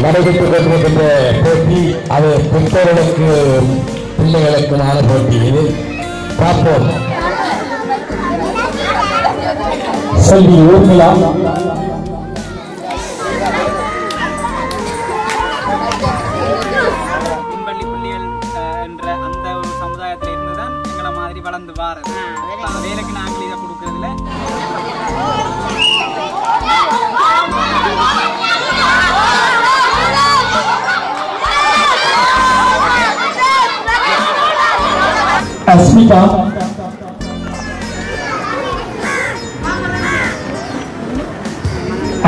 நடைபெற்றுக் கொண்டிருக்கின்ற போட்டி அது பெற்றோர்களுக்கு பிள்ளைகளுக்குமான போட்டி. இது பார்ப்போம். செல்வி ஊர்மிளா முன்பள்ளி பிள்ளைகள் என்ற அந்த ஒரு சமுதாயத்தில் இருந்துதான் எங்களை மாதிரி வளர்ந்து வாரது. வேலைக்கு நாங்கள் இதை கொடுக்கறதுல அஸ்மிதா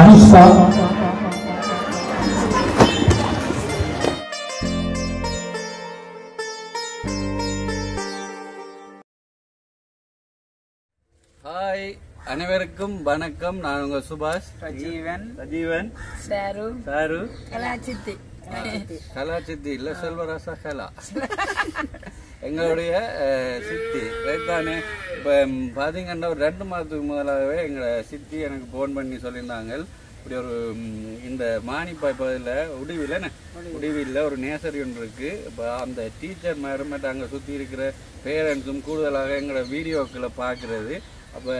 அனிஸ்கா ஹாய், அனைவருக்கும் வணக்கம். நான் உங்க சுபாஷ். ரஜீவன் சாரு கலாச்சித்தி இல்ல செல்வராசா கலா எங்களுடைய சித்தி ரைட்டானே. இப்போ பார்த்தீங்கன்னா ஒரு 2 மாதத்துக்கு முதலாகவே எங்களை சித்தி எனக்கு ஃபோன் பண்ணி சொல்லியிருந்தாங்க. இப்படி ஒரு இந்த மானிப்பாய் பகுதியில் உடிவில் ஒரு நேசரி ஒன்று இருக்குது. இப்போ அந்த டீச்சர் மேடம் அங்கே சுற்றி இருக்கிற பேரண்ட்ஸும் கூடுதலாக எங்களோட வீடியோக்களை பார்க்குறது. அப்போ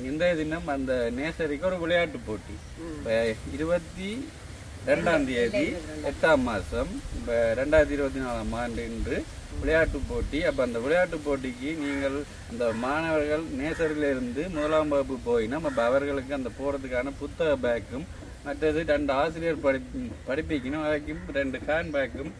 இன்றைய தினம் அந்த நேசரிக்கு ஒரு விளையாட்டு போட்டி இப்போ 22ஆம் தேதி 8ஆம் மாதம் இப்போ 2024ஆம் ஆண்டு இன்று விளையாட்டு போட்டி. அப்போ அந்த விளையாட்டு போட்டிக்கு நீங்கள் அந்த மாணவர்கள் நேசரிலிருந்து 1ஆம் வகுப்பு போயினா அப்போ அவர்களுக்கு அந்த போகிறதுக்கான புத்தக பேக்கும் மற்றது 2 ஆசிரியர் படிப்பிக்கணும் அதுக்கும் 2 ஹேண்ட் பேக்கும்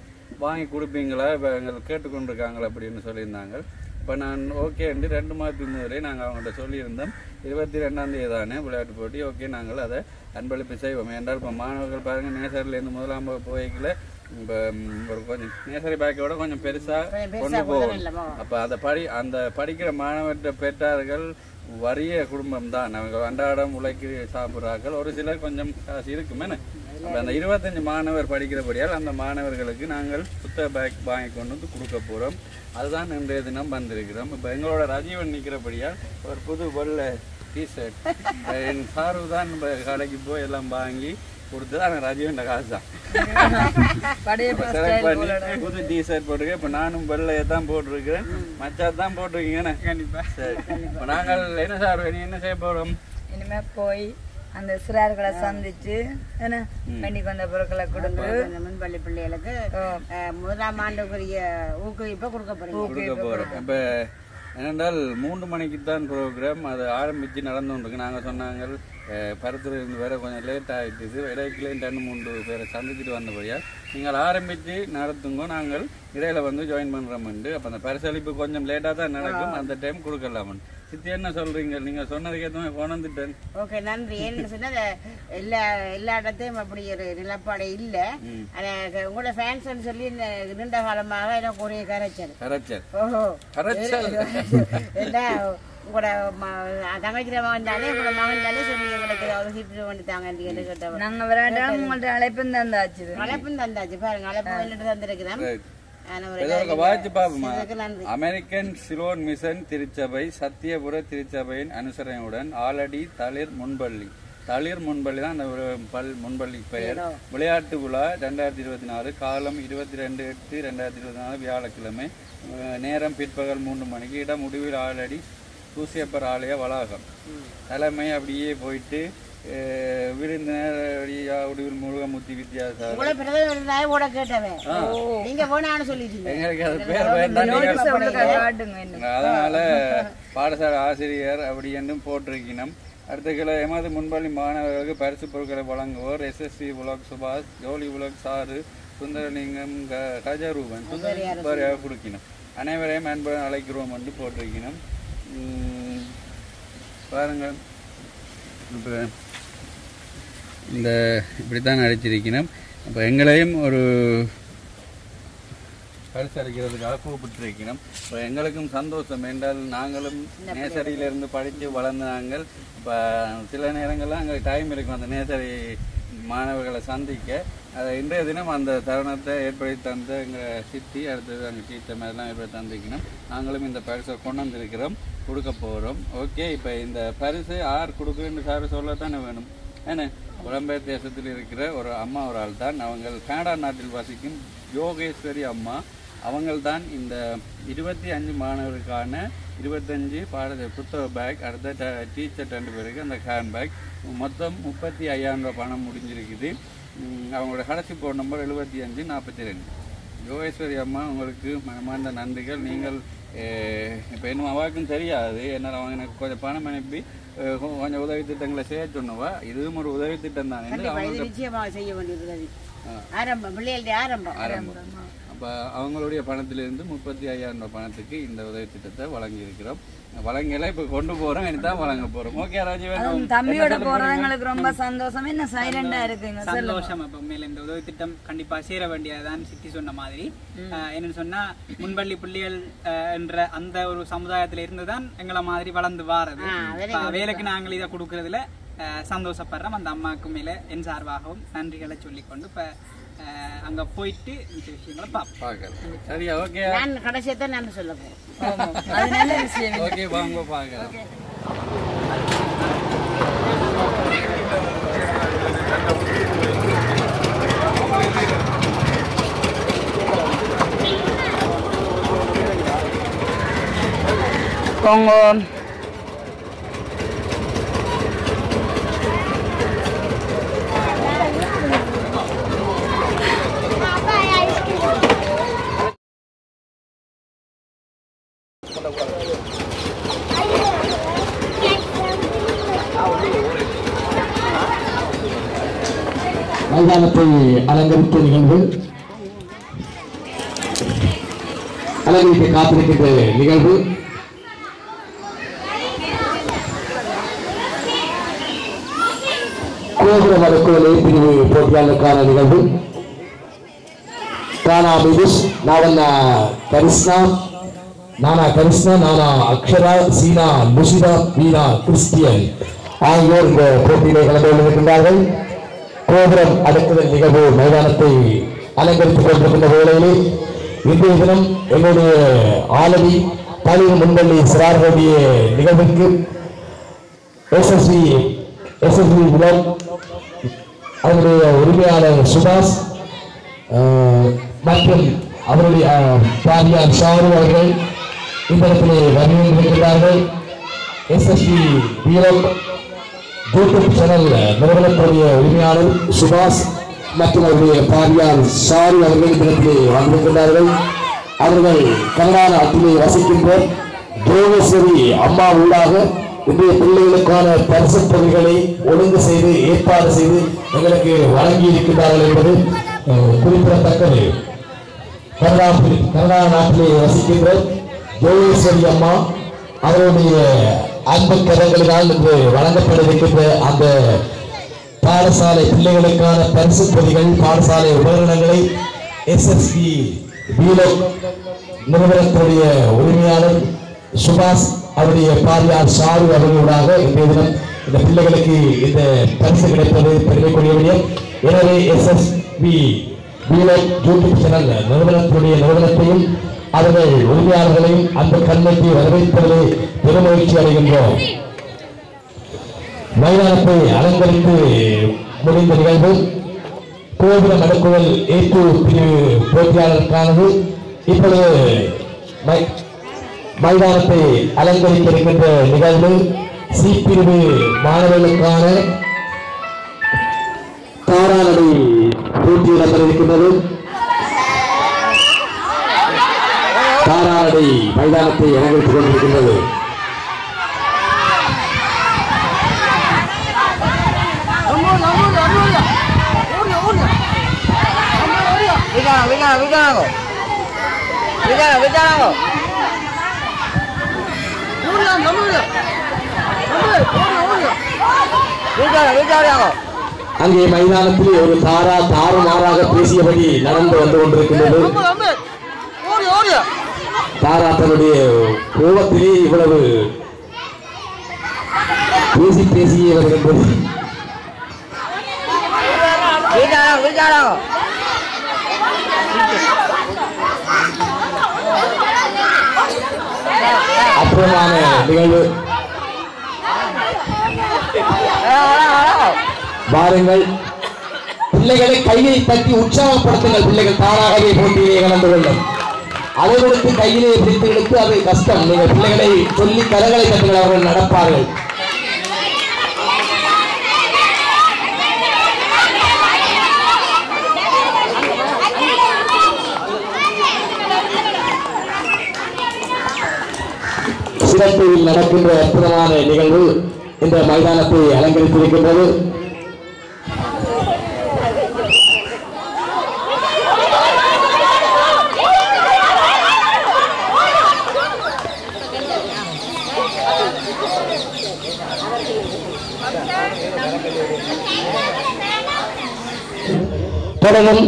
வாங்கி கொடுப்பீங்களா இப்போ எங்களுக்கு கேட்டுக்கொண்டிருக்காங்களா அப்படின்னு சொல்லியிருந்தாங்க. இப்போ நான் ஓகேண்டு 2 மாதத்துக்கு முதலே நாங்கள் அவங்கள்ட்ட சொல்லியிருந்தோம் 22ஆம் தேதி தானே விளையாட்டு போட்டி, ஓகே நாங்கள் அதை அன்பளிப்பு செய்வோம். என்றால் இப்போ மாணவர்கள் பாருங்கள் நேசரிலேருந்து 1ஆம் வகுப்பு போய்க்கல இப்போ ஒரு கொஞ்சம் நேசரி பேக்கோட கொஞ்சம் பெருசாக கொண்டு போகணும். அப்போ அந்த படிக்கிற மாணவர்கிட்ட பெற்றார்கள் வறிய குடும்பம் தான். அவங்க அன்றாடம் உழைக்கு சாப்பிட்றார்கள். ஒரு சிலர் கொஞ்சம் காசு இருக்குமே. அப்போ அந்த 25 மாணவர் படிக்கிறபடியால் அந்த மாணவர்களுக்கு நாங்கள் புத்தக பேக் வாங்கி கொண்டு வந்து கொடுக்க போகிறோம். அதுதான் இன்றைய தினம் வந்திருக்கிறோம். இப்போ எங்களோட ரஜீவன் நிற்கிறபடியால் ஒரு புது வெள்ளை டிஷர்ட் என் சாரு தான் இப்போ கடைக்கு போய் எல்லாம் வாங்கி கொடுத்து ஆனால் ரஜீவன் காசு தான் செலக்ட் பண்ணி புது டிஷர்ட் போட்டிருக்கேன். இப்போ நானும் வெள்ளையை தான் போட்டிருக்கிறேன், மச்சா தான் போட்டிருக்கீங்கண்ணே. கண்டிப்பாக சரி. இப்போ நாங்கள் என்ன சார் என்ன செய்ய போகிறோம்? இனிமே போய் அந்த சிறார்களை சந்திச்சு என்ன பண்ணிக்கு வந்த பொருட்களை கொடுத்து முன்பள்ளி பிள்ளைகளுக்கு 1ஆம் ஆண்டுக்குரிய ஊக்குவிப்பை கொடுக்க போகிறோம். இப்போ ஏனென்றால் 3 மணிக்கு தான் ப்ரோக்ராம் அது ஆரம்பித்து நடந்துருக்கு. நாங்கள் சொன்னாங்க பருத்துல இருந்து வேற கொஞ்சம் லேட் ஆகிட்டுது. இடைக்கிலே 2-3 பேரை சந்திச்சுட்டு வந்தபடியால் நீங்கள் ஆரம்பித்து நடத்துங்க, நாங்கள் இடையில வந்து ஜாயின் பண்ணுறோம்ண்டு. அப்போ அந்த பரிசளிப்பு கொஞ்சம் லேட்டாக தான் நடக்கும், அந்த டைம் கொடுக்கலாமன்னு. சித்தி என்ன சொல்றீங்க? நீங்க சொன்னதுக்கு ஏற்ற மாதிரி கொண்டுட்டேன். ஓகே, நன்றி. ஏன்னு சொன்னா எல்லா இடத்தையும் அப்படி ஒரு நிலப்பாடு இல்லை. உங்களோட ஃபேன்ஸ் சொல்லி நீண்ட காலமாக எனக்கு ஒரே கரைச்சல் ஓஹோ என்ன உங்களோட தங்கச்சிர மகன்தாலே உங்களோட மகன்தாலே சொல்லி எங்களுக்கு ஏதாவது சீட்டு வந்துட்டாங்க கேட்டவங்க. நாங்கள் விளையாட்டாலும் உங்கள்ட்ட அழைப்பும் தந்தாச்சு பாருங்க, அழைப்பு வந்துட்டு தந்திருக்கிறேன். அமெரிக்கன் சிலோன் மிஷன் திருச்சபை சத்தியபுர திருச்சபையின் அனுசரணையுடன் ஆலடி தளிர் முன்பள்ளி தான் அந்த முன்பள்ளி பெயர். விளையாட்டு விழா 2024, காலம் 22/8/2024 வியாழக்கிழமை, நேரம் பிற்பகல் 3 மணிக்கு, இடம் முடிவில் ஆலடி சூசியப்பர் ஆலய வளாகம். தலைமை அப்படியே போயிட்டு விருந்தினர் முருகமூர்த்தி வித்தியாசாரம். அதனால பாடசாலை ஆசிரியர் அப்படி என்றும் போட்டிருக்கணும். அடுத்த கிலோ எமது முன்பள்ளி மாணவர்களுக்கு பரிசு பொருட்களை வழங்குவோர் SSC உலக் சுபாஷ், ஜோலி உலக் சாரு, சுந்தரலிங்கம், கஜரூபன் கொடுக்கணும். அனைவரையும் அன்புடன் அழைக்கிறோம் என்று போட்டிருக்கணும். பாருங்கள், இப்போ இந்த இப்படித்தான் நடிச்சிருக்கணும். அப்போ எங்களையும் ஒரு பரிசு அளிக்கிறதுக்காக கூப்பிட்டுருக்கணும். இப்போ எங்களுக்கும் சந்தோஷம் என்றால் நாங்களும் நேசரியிலிருந்து படித்து வளர்ந்த நாங்கள். இப்போ சில நேரங்கள்லாம் எங்களுக்கு டைம் இருக்கும் அந்த நேசரி மாணவர்களை சந்திக்க. இன்றைய தினம் அந்த தருணத்தை ஏற்படுத்தி தந்த எங்கள் சித்தி அடுத்தது அங்கே டீச்சர் மாதிரிலாம் ஏற்படுத்தி தந்திருக்கணும். நாங்களும் இந்த பரிசை கொண்டு வந்திருக்கிறோம், கொடுக்க போகிறோம். ஓகே, இப்போ இந்த பரிசு யார் கொடுக்குறேன்னு சார் சொல்லத்தானே வேணும். ஏன்னா புலம்பெயர் தேசத்தில் இருக்கிற ஒரு அம்மா ஒரு ஆள் தான். அவங்க கனடா நாட்டில் வசிக்கும் யோகேஸ்வரி அம்மா. அவங்கள்தான் இந்த 25 மாணவருக்கான 25 புத்தக பேக், அடுத்த டீச்சர் 2 பேருக்கு அந்த ஹேண்ட் பேக், மொத்தம் 35,000 ரூபா பணம் முடிஞ்சிருக்குது. அவங்களோட கடைசி போன் நம்பர் 7542. யோகேஸ்வரி அம்மா உங்களுக்கு மனமார்ந்த நன்றிகள். நீங்கள் இப்போ இன்னும் அவாவுக்கும் தெரியாது, என்னால் அவங்க எனக்கு கொஞ்சம் பணம் அனுப்பி கொஞ்சம் உதவி திட்டங்களை செய்ய சொன்னவா. இதுவும் ஒரு உதவி திட்டம் தான். நிச்சயமாக செய்ய வேண்டிய உதவி ஆரம்பம், பிள்ளைகளுடைய ஆரம்பம். அப்போ அவங்களுடைய பணத்திலிருந்து 35,000 ரூபாய் பணத்துக்கு இந்த உதவி திட்டத்தை வழங்கி இருக்கிறோம். வழங்கல இப்போ கொண்டு போறோம், இனிதான் வழங்க போறோம். ஓகே ராஜீவன், தம்பியோட போறவங்களுக்கு ரொம்ப சந்தோஷம். என்ன சைலண்டா இருக்குங்க, சந்தோஷம். இப்போ மேல இந்த உதவி திட்டம் கண்டிப்பா சேர வேண்டியதுதான். சித்தி சொன்ன மாதிரி என்னன்னு சொன்னா, முன்பள்ளி பிள்ளைகள் என்ற அந்த ஒரு சமுதாயத்துல இருந்துதான் எங்களை மாதிரி வளர்ந்து வாரது. வேலைக்கு நாங்கள் இதை கொடுக்கறதுல சந்தோஷப்படுறோம். அந்த அம்மாவுக்கு மேல என் சார்பாகவும் நன்றிகளை சொல்லிக்கொண்டு இப்ப அங்க போயிட்டு இந்த விஷயங்களை பார்க்கலாம். சரியா? ஓகே, நான் கடைசியை தான் நான் சொல்ல போறேன். அது நல்ல விஷயம். ஓகே, வாங்க பார்க்கலாம். Congo. மைதானத்தை அலங்கரித்த நிகழ்வு, அலங்கரிக்க காத்திருக்கின்ற நிகழ்வு கோபுர வடக்குவலை பிரிவு போட்டியாளருக்கான நிகழ்வு. ராணா மிதுஷ், நாவண்ணா கரிஷ்ணா, நானா கரிஷ்ணா, நானா அக்ஷரா, சீனா முஷிதா, வீணா கிறிஸ்டியன் ஆகியோர் இந்த போட்டியிலே கலந்து கொண்டிருக்கின்றார்கள். கோபுரம் அடுக்குதல் நிகழ்வு மைதானத்தை அலங்கரித்துக் கொண்டிருக்கின்ற வேளையிலே இன்றைய தினம் எங்களுடைய ஆலவி பழைய முன்பள்ளி சிறார்களுடைய நிகழ்வுக்கு எஸ்எஸ்வி விழா அவருடைய உரிமையாளர் சுபாஷ் மற்றும் அவருடைய பாரியார் ஷாரு அவர்கள் இந்த இடத்திலே வருகின்றிருக்கிறார்கள். எஸ்எஸ்வி வீரம் யூடியூப் சேனல் நிறுவனத்துடைய உரிமையாளர் சுபாஷ் மற்றும் அவருடைய பாரியார் ஷாரு அவர்கள் இந்த இடத்திலே வந்திருக்கிறார்கள். அவர்கள் கனடா நாட்டிலே வசிக்கின்ற யோகேஸ்வரி அம்மா ஊடாக இன்றைய பிள்ளைகளுக்கான பரிசு தொகைகளை ஒழுங்கு செய்து ஏற்பாடு செய்து எங்களுக்கு வழங்கி இருக்கின்றார்கள் என்பது குறிப்பிடத்தக்கது. கனடா நாட்டிலே வசிக்கின்ற யோகேஸ்வரி அம்மா அவருடைய அன்பு கரங்களினால் இன்று வழங்கப்பட இருக்கின்ற அந்த பாடசாலை பிள்ளைகளுக்கான பரிசு பொதிகள், பாடசாலை உபகரணங்களை எஸ்எஸ்பி வீலக் நிறுவனத்துடைய உரிமையாளர் சுபாஷ் அவருடைய பாரியார் ஷாரு அவர்களாக இன்றைய தினம் இந்த பிள்ளைகளுக்கு இந்த பரிசு கிடைப்பது பெருமைக்குரிய விடயம். எனவே எஸ்எஸ்பி வீலக் யூடியூப் சேனல் நிறுவனத்தையும் அவர்கள் உரிமையாளர்களையும் அந்த கல்வெட்டி வரவேற்பதிலே பெருமகிழ்ச்சி அடைகின்றோம். மைதானத்தை அலங்கரித்து முடிந்த நிகழ்வு கோபுரம் அடுக்குதல் ஏற்று பிரிவு போட்டியாளருக்கானது. இப்பொழுது மைதானத்தை அலங்கரிக்க இருக்கின்ற நிகழ்வு சி பிரிவு மாணவர்களுக்கான தாராநடை போட்டி இடம்பெற இருக்கின்றது. தாராநடை மைதானத்தை அலங்கரித்துக் கொண்டிருக்கின்றது. அங்கே மைதானத்தில் ஒரு தாறுமாறாக பேசியபடி நடந்து வந்து கொண்டிருக்கின்றது. தாரா தன்னுடைய கோபத்திலே இவ்வளவு பேசியே வருகின்றது. அற்புதமான நிகழ்வு. வாருங்கள் பிள்ளைகளை கையை தட்டி உற்சாகப்படுத்துங்கள். பிள்ளைகள் தானாகவே போட்டியிலே கலந்து கொள்ளும். அவர்களுக்கு கையிலே பிடித்து எடுத்து அது கஷ்டம். நீங்கள் பிள்ளைகளை சொல்லி கரங்களை தட்டுங்கள், அவர்கள் நடப்பார்கள். சிறப்பில் நடக்கின்ற அற்புதமான நிகழ்வு இந்த மைதானத்தை அலங்கரித்திருக்கின்றது. தொடரும்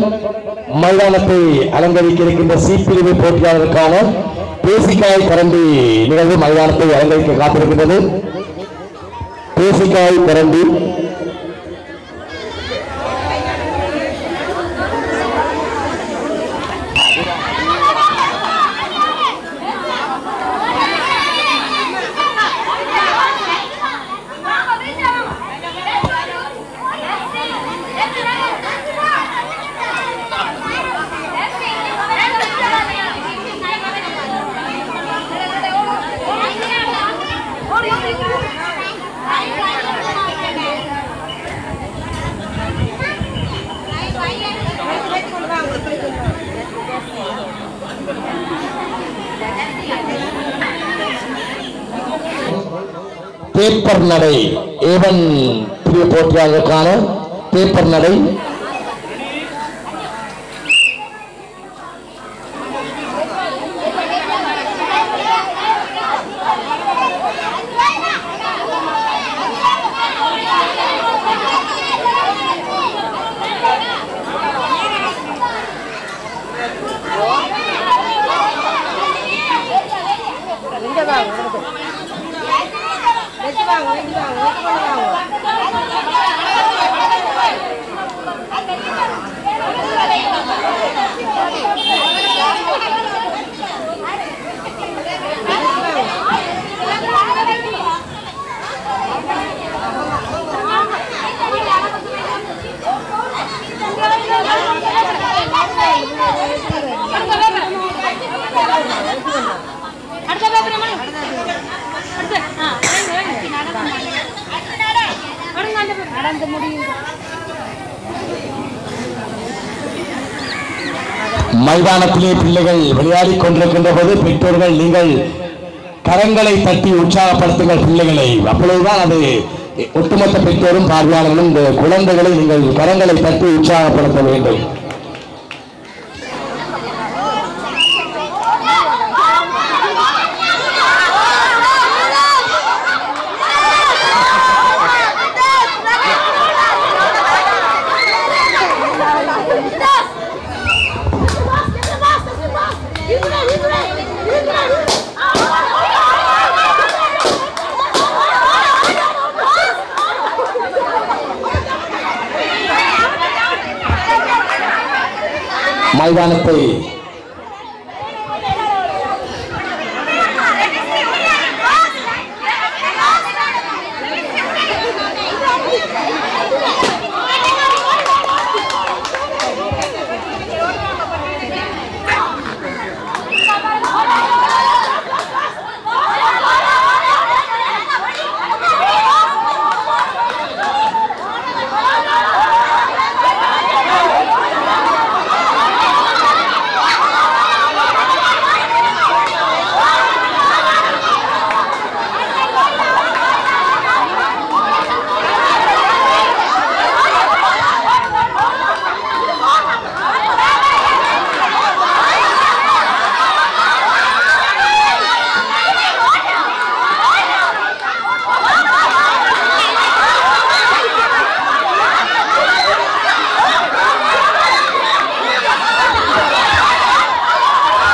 மைதானத்தை அலங்கரிக்க இருக்கின்ற சி பிரிவு போட்டியாளருக்கான பேசிக்காய் கரண்டி நிகழ்வு மைதானத்தை அலங்கரிக்க காத்திருக்கின்றது. பேசிக்காய் கரண்டி பேப்பர் நடை ஏவன் பிரிவு போட்டியாளருக்கான பேப்பர் நடை மைதானத்திலே பிள்ளைகள் விளையாடிக் கொண்டிருக்கின்ற போது பெற்றோர்கள் நீங்கள் கரங்களை தட்டி உற்சாகப்படுத்துங்கள் பிள்ளைகளை. அப்பொழுதுதான் அது ஒட்டுமொத்த பெற்றோரும் பார்வையாளர்களும் இந்த குழந்தைகளை நீங்கள் கரங்களை தட்டி உற்சாகப்படுத்த வேண்டும். மைதானத்தை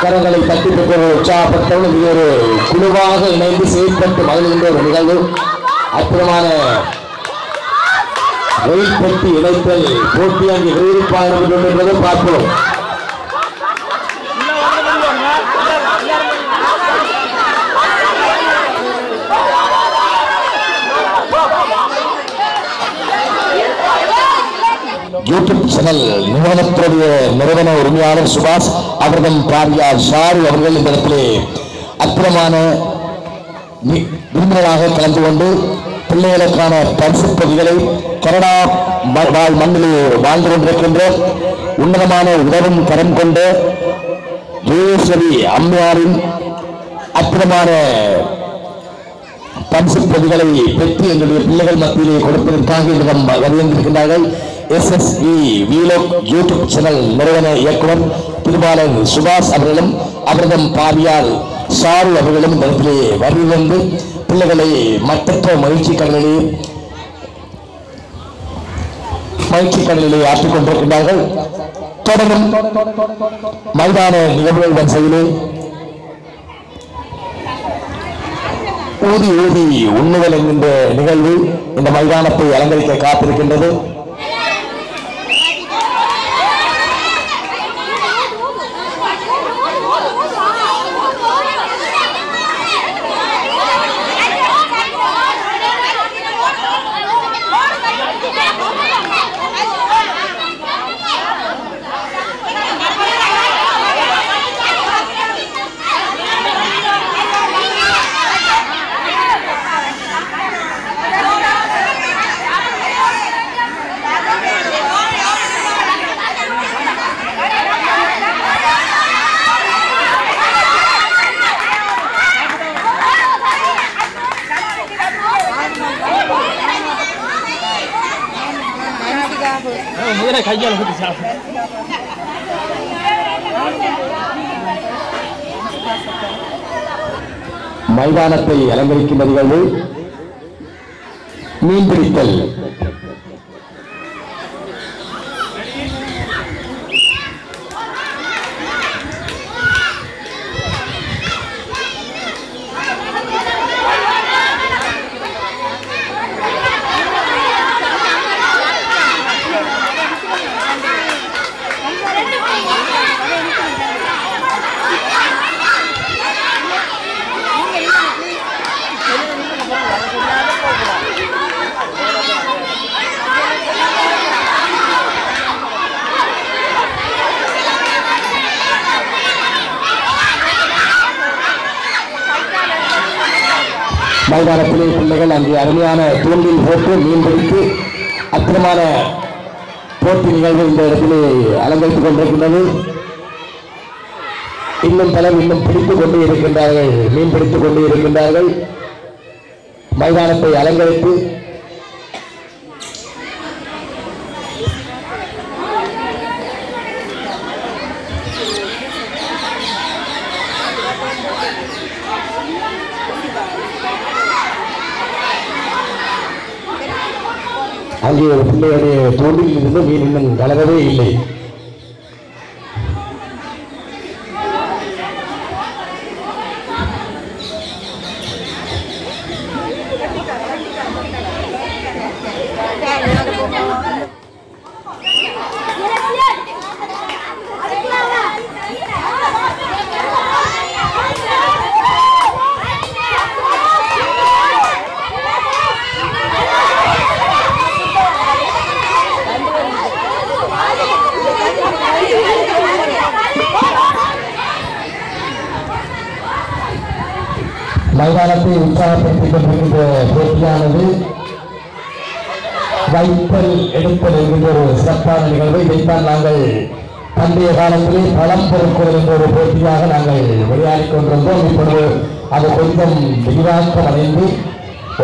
கரங்களை தட்டி பெற்ற உற்சாகப்படுத்தவும் இது ஒரு குழுவாக இணைந்து செயல்பட்டு மகிழ்கின்ற ஒரு நிகழ்வு. அற்புதமான வெயில் பெட்டி இணைத்தல் போட்டி அங்கே விறுவிறுப்பாக என்பதை பார்ப்போம். யூடியூப் சேனல் நிறுவனத்துடைய நிறுவன உரிமையாளர் சுபாஷ் அவர்கள் பாரியார் ஷாரு அவர்கள் இந்த இடத்திலே அற்புதமான விருந்தினராக கலந்து கொண்டு பிள்ளைகளுக்கான பரிசு பொதிகளை கனடா வாழ் மண்ணிலே வாழ்ந்து கொண்டிருக்கின்ற உன்னதமான உதவும் கரம் கொண்ட ஜோகேஸ்வரி அம்மையாரின் அற்புதமான பரிசு பொதிகளை பெற்று எங்களுடைய பிள்ளைகள் மத்தியிலே கொடுப்பதற்காக இடம் வருகின்றார்கள். SSE வீலோக் யூடியூப் சேனல் நிறுவன இயக்குனர் திருபாலன் சுபாஷ் அவர்களும் அவர்தம் பாரியார் ஷாரு அவர்களும் இந்த இடத்திலே வருகின்ற பிள்ளைகளை மற்றற்ற மகிழ்ச்சி கடலிலே ஆற்றிக் கொண்டிருக்கின்றார்கள். தொடரும் மைதான நிகழ்வுகள் வரிசையிலே ஊதி ஊதி உண்ணுதல் என்கின்ற நிகழ்வு இந்த மைதானத்தை அலங்கரிக்க காத்திருக்கின்றது. மைதானத்தை அலங்கரிக்கின்ற நிகழ்வு மீன்பிடித்தல். மைதானத்திலே பிள்ளைகள் அங்கே அருமையான தூண்டில் போட்டு மீன் பிடித்து அற்புதமான போட்டி நிகழ்வு இந்த இடத்திலே அலங்கரித்துக் கொண்டிருக்கின்றது. இன்னும் பலர் இன்னும் பிடித்துக் கொண்டே இருக்கின்றார்கள், மீன் பிடித்துக் கொண்டே இருக்கின்றார்கள். மைதானத்தை அலங்கரித்து அங்கே ஒரு பிள்ளையுடைய தோண்டில் இருந்து மீன் இன்னும் கலகவே இல்லை. மைதானத்தை உற்சாகப்படுத்திக் கொண்டிருக்கின்ற போட்டியானது வைத்தல் எடுத்தல் என்கின்ற ஒரு சிறப்பான நிகழ்வை இதைத்தான் நாங்கள் பண்டைய காலத்திலே பழம் பொருட்கள் என்ற ஒரு போட்டியாக நாங்கள் விளையாடிக் கொண்டிருந்தோம். இப்பொழுது அது கொஞ்சம் விரிவாக்கம் அடைந்து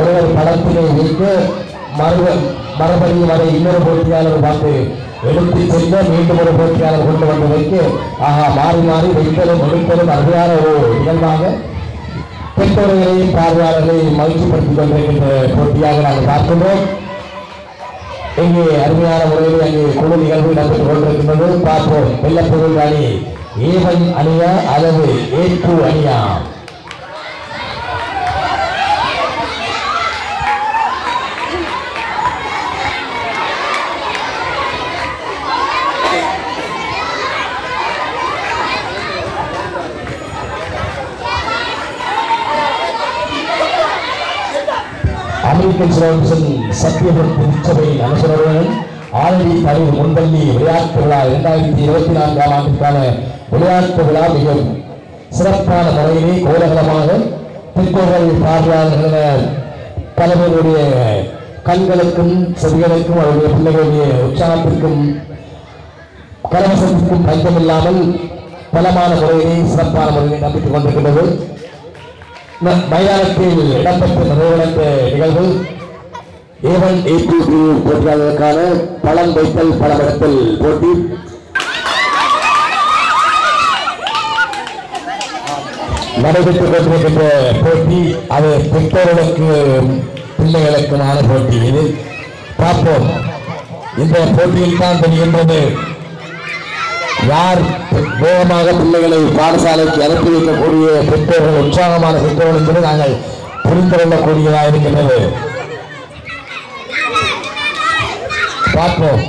ஒருவர் பழத்திலே வைக்க மறுபடியும் அதை இன்னொரு போட்டியாளர் பார்த்து எடுத்து செல்ல மீண்டும் ஒரு போட்டியாளர் கொண்டு வந்து வைக்க மாறி மாறி வைத்தலும் எடுத்தலும் அருமையான ஒரு நிகழ்வாக பெற்றோர்களையும் பார்வையாளர்களையும் மகிழ்ச்சிப்படுத்திக் கொண்டிருக்கின்ற போட்டியாக நாங்கள் பார்க்கின்றோம். இங்கே அருமையான முறையில் அங்கே குழு நிகழ்வு நடைபெற்றுக் கொண்டிருக்கின்றது. பார்ப்போம் வெள்ளப்பொருள் அணி A1 அணியா அல்லது A2 அணியா? அமெரிக்கன் சிலோன்சன் சத்தியபுரம் திருச்சபையின் அனுசரவுடன் ஆல்வி தலைவர் முன்பள்ளி விளையாட்டு விழா 2024 ஆண்டுக்கான விளையாட்டு விழா மிக சிறப்பான முறையிலே கோலாகலமாக பெற்றோர்கள் பார்வையாளர்கள் பல பேருடைய கண்களுக்கும் செவிகளுக்கும் அவருடைய பிள்ளைகளுடைய உற்சாகத்திற்கும் கரவசத்திற்கும் பஞ்சமில்லாமல் பலமான முறையிலே சிறப்பான முறையிலே நம்பித்துக் கொண்டிருக்கின்றது. மைதானத்தில் இடம்பெற்ற நிறைவடைந்த நிகழ்வு A1 A2 போட்டியாளர்களுக்கான பழம் வைத்தல் பலமிடத்தில் போட்டி நடைபெற்றுக் கொண்டிருக்கின்ற போட்டி அது பெற்றோர்களுக்கு பிள்ளைகளுக்குமான போட்டி. இது பார்ப்போம். இந்த போட்டியில் தான் தெரிகின்றது யார் வேகமாக பிள்ளைகளை பாடசாலைக்கு அனுப்பி வைக்கக்கூடிய பெற்றோர்கள் உற்சாகமான பெற்றோர்கள் என்பது நாங்கள் புரிந்து கொள்ளக்கூடியதாக இருக்கின்றது. பார்ப்போம்.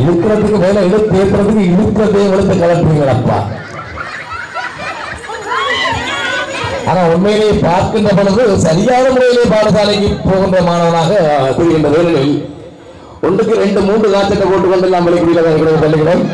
இழுக்கிறதுக்கு மேல தேர்றதுக்கு இழுக்கிறதே வளர்த்து கலப்புறீங்களப்பா. ஆனா உண்மையிலேயே பார்க்கின்ற பொழுது சரியான முறையிலே பாடசாலைக்கு போகின்ற மாணவனாக தெரிகின்ற வேலைகளில் 1க்கு 2 3 காற்றத்தை போட்டுக்கொண்டு நாம் விளையாடுகிறோம் பள்ளிகளும்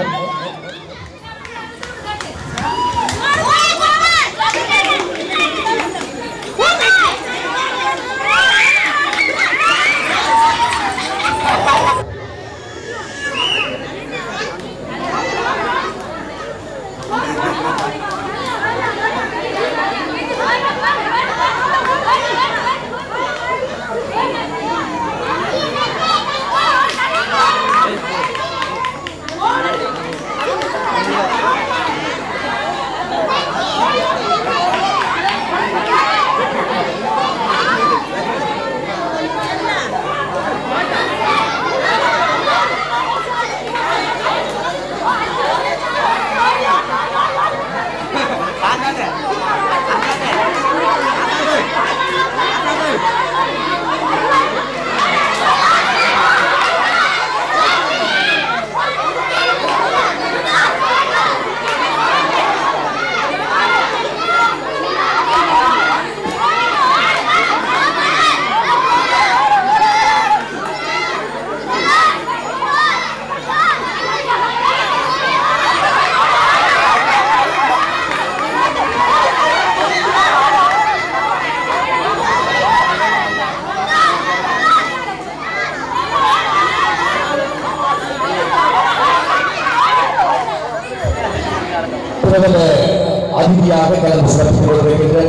அதிதியாக கலந்து சிறப்பித்துக் கொண்டிருக்கின்ற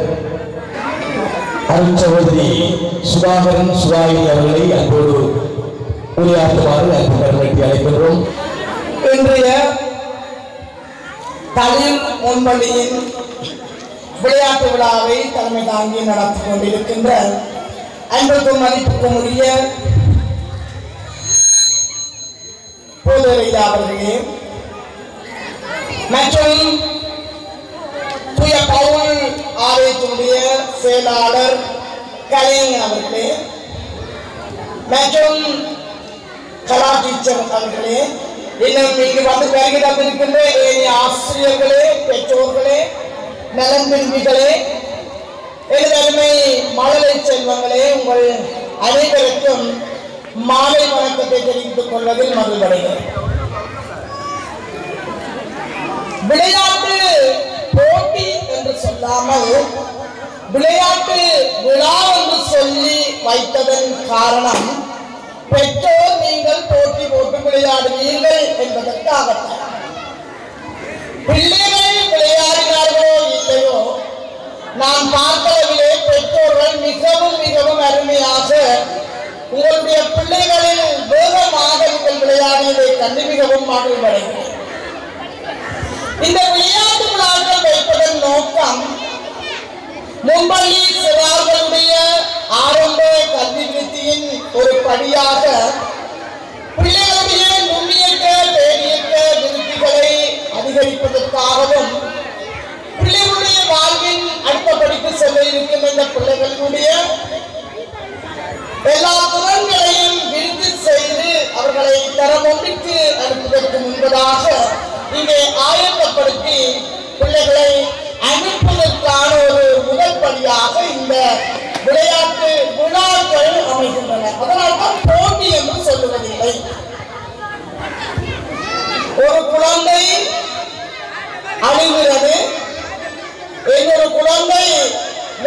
அருட்சகோதரி சுதாகரன் சுதாகினி அவர்களை அன்போடு உரையாற்றுமாறு அன்பு அழைக்கின்றோம். இன்றைய தமிழ் முன்பள்ளியின் விளையாட்டு விழாவை தலைமை தாங்கி நடத்தி கொண்டிருக்கின்ற அன்புக்கும் மதிப்புக்கும் உரிய பொதுரையா அவர்களே மற்றும் தூய பவுல் ஆலயத்தினுடைய செயலாளர் கலைஞர் அவர்களே மற்றும் கலா டீச்சர் அவர்களே, இன்னும் இங்கு வந்து வருகை தந்திருக்கின்ற ஏனைய ஆசிரியர்களே, பெற்றோர்களே, நலன் விரும்பிகளே, எனதருமை மழலை செல்வங்களே, உங்கள் அனைவருக்கும் மாலை வணக்கத்தை தெரிவித்துக் கொள்வதில் மகிழ்வடைகிறேன். விளையாட்டு போட்டி என்று சொல்லாமல் விளையாட்டு விழா என்று சொல்லி வைத்ததன் காரணம் பெற்றோர் நீங்கள் போட்டி போட்டு விளையாடுவீர்கள் என்பதற்காகத்தான். பிள்ளைகள் விளையாடினார்களோ இல்லையோ நாம் பார்த்தளவிலே பெற்றோர்கள் மிகவும் மிகவும் அருமையாக உங்களுடைய பிள்ளைகளில் வேகமாக நீங்கள் விளையாடியதை கண்டு மிகவும் மகிழ்வடைகிறேன். இந்த விளையாட்டு விழாக்கள் வைப்பதன் நோக்கம் முன்பள்ளி சிறார்களுடைய ஆரம்ப கல்வி விருத்தியின் ஒரு படியாக பிள்ளைகளுடைய நுண்ணியக்க வேதியக்க விருத்திகளை அதிகரிப்பதற்காகவும் பிள்ளைகளுடைய வாழ்வின் அடுத்த படிக்கு செல்ல இருக்கும் இந்த பிள்ளைகளுடைய எல்லா திறன்களையும்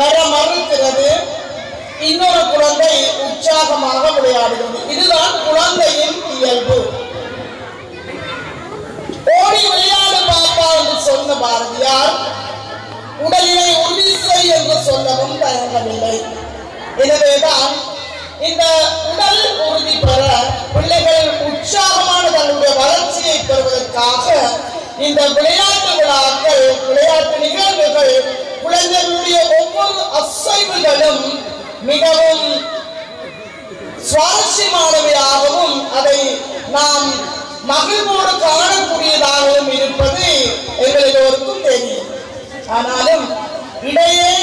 வர மறுக்கிறது, இன்னொரு குழந்தை உற்சாகமாக விளையாடுகிறது. இதுதான் குழந்தையின் இயல்பு. ஓடி விளையாடு பாப்பா என்று சொன்ன பாரதியார் உடலினை உறுதி செய் என்று சொல்லவும் தயங்கவில்லை. எனவேதான் இந்த உடல் உறுதி பெற பிள்ளைகள் உற்சாகமான தன்னுடைய வளர்ச்சியை பெறுவதற்காக இந்த விளையாட்டு விழாக்கள், விளையாட்டு நிகழ்வுகள், குழந்தைகளுடைய ஒவ்வொரு அசைவுகளும் மிகவும் சுவாரஸ்யமானவையாகவும் அதை நாம் மகிழ்வோடு காணக்கூடியதாகவும் இருப்பது எங்கள் எல்லோருக்கும் தெரியும். ஆனாலும் இடையே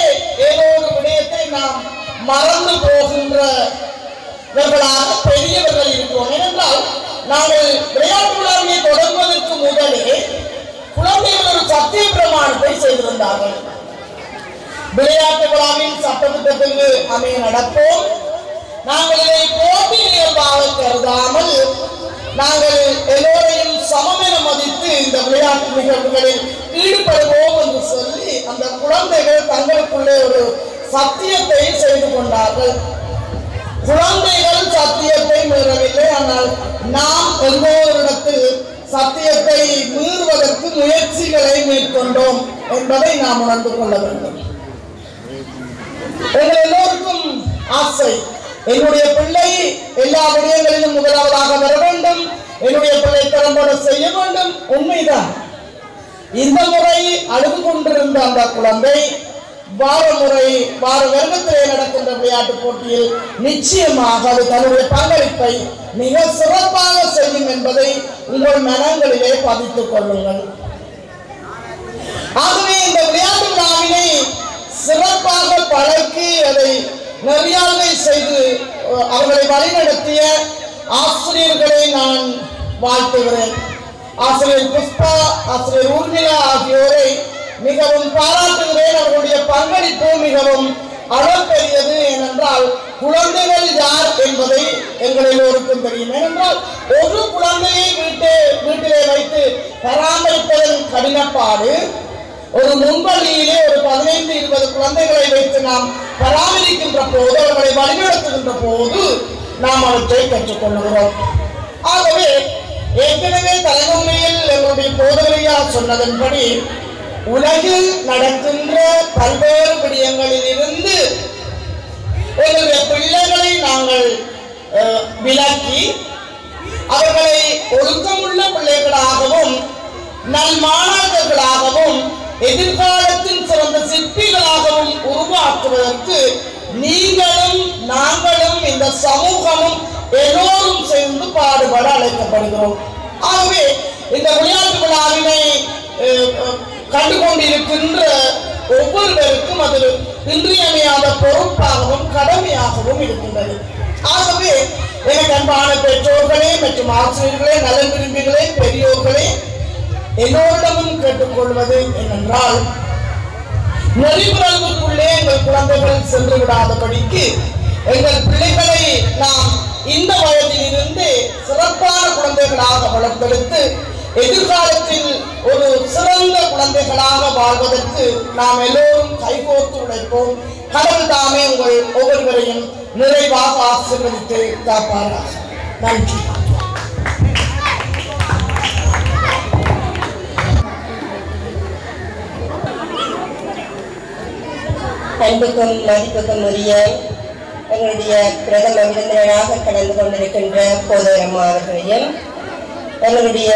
ஏதோ ஒரு விடயத்தை நாம் மறந்து போகின்றவர்களாக பெரியவர்கள் இருக்கிறோம். ஏனென்றால் நாங்கள் விளையாட்டு விழாவினை தொடங்குவதற்கு முதலே குழந்தைகள் ஒரு சத்திய பிரமாணத்தை செய்திருந்தார்கள். விளையாட்டு விழாவின் சட்டத்திட்டத்திற்கு அமைய நடப்போம், நாங்கள் இதை போட்டி நிகழ்வாக கருதாமல் நாங்கள் எல்லோரையும் சமமென மதித்து இந்த விளையாட்டு நிகழ்வுகளில் ஈடுபடுவோம் என்று சொல்லி அந்த குழந்தைகள் தங்களுக்குள்ளே ஒரு சத்தியத்தை செய்து கொண்டார்கள். குழந்தைகள் சத்தியத்தை மீறவில்லை, ஆனால் நாம் எல்லோரிடத்தில் சத்தியத்தை மீறுவதற்கு முயற்சிகளை மேற்கொண்டோம் என்பதை நாம் உணர்ந்து கொள்ள வேண்டும். எங்கள் எல்லோருக்கும் ஆசை, என்னுடைய பிள்ளை எல்லா விடயங்களிலும் முதலாவதாக வர வேண்டும், என்னுடைய பிள்ளை திறம்பட செய்ய வேண்டும். உண்மைதான். இந்த முறை அழுது கொண்டிருந்த அந்த குழந்தை வார வருடத்திலே நடக்கின்ற விளையாட்டு போட்டியில் நிச்சயமாக அது தன்னுடைய பங்களிப்பை மிக சிறப்பாக செய்யும் என்பதை உங்கள் மனங்களிலே பதித்துக் கொள்ளுங்கள். ஆகவே இந்த விளையாட்டு விழாவினை சிறப்பாக பழக்கி அதை நெறியாண்மை செய்து அவர்களை வழிநடத்திய ஆசிரியர்களை நான் வாழ்த்துகிறேன். ஆசிரியர் புஷ்பா, ஆசிரியர் ஊர்மிளா ஆகியோரை மிகவும் பாராட்டுகிறேன். அவர்களுடைய பங்களிப்பு மிகவும் அளப்பெரியது. ஏனென்றால் குழந்தைகள் யார் என்பதை எங்கள் எல்லோருக்கும் தெரியும். ஏனென்றால் ஒரு குழந்தையை வீட்டிலே வைத்து பராமரிப்பதன் கடினப்பாடு ஒரு முன்பள்ளியிலே ஒரு 15-20 குழந்தைகளை வைத்து நாம் பராமரிக்கின்ற போது, அவர்களை வழிநடத்துகின்ற போது நாம் அவற்றை கற்றுக்கொள்கிறோம். ஆகவே ஏற்கனவே தலைமுறையில் எங்களுடைய போதனையார் சொன்னதன்படி உலகில் நடக்கின்ற பல்வேறு விடயங்களில் இருந்து எங்களுடைய பிள்ளைகளை நாங்கள் விலக்கி அவர்களை ஒழுக்கமுள்ள பிள்ளைகளாகவும் நல்மாணவர்களாகவும் எதிர்காலத்தின் சிறந்த சிற்பிகளாகவும் உருவாக்குவதற்கு நீங்களும் நாங்களும் இந்த சமூகமும் எல்லோரும் சேர்ந்து பாடுபட அழைக்கப்படுகிறோம். ஆகவே இந்த விளையாட்டு விழாவினை கண்டுகொண்டிருக்கின்ற ஒவ்வொருவருக்கும் அது இன்றியமையாத பொறுப்பாகவும் கடமையாகவும் இருக்கின்றது. ஆகவே எனக்கு அன்பான பெற்றோர்களே மற்றும் ஆசிரியர்களே, நலன் விரும்பிகளே, பெரியோர்களே, எல்லோரிடமும் கேட்டுக்கொள்வது என்னென்றால், நெறிமுறைகளுக்குள்ளே எங்கள் குழந்தைகள் சென்று விடாதபடிக்கு எங்கள் பிள்ளைகளை நாம் இந்த வயதில் இருந்து சிறப்பான குழந்தைகளாக வளர்த்தெடுத்து எதிர்காலத்தில் ஒரு சிறந்த குழந்தைகளாக வாழ்வதற்கு நாம் எல்லோரும் கைகோர்த்து உழைப்போம். கடவுள் தாமே உங்கள் ஒவ்வொருவரையும் நிறைவாக ஆசீர்வதித்து காப்பார்கள். நன்றி. அன்புக்கும் மதிப்புக்கும் உரிய எங்களுடைய பிரதம விருந்தினராக கலந்து கொண்டிருக்கின்ற போதகரம்மா அவர்களையும், எங்களுடைய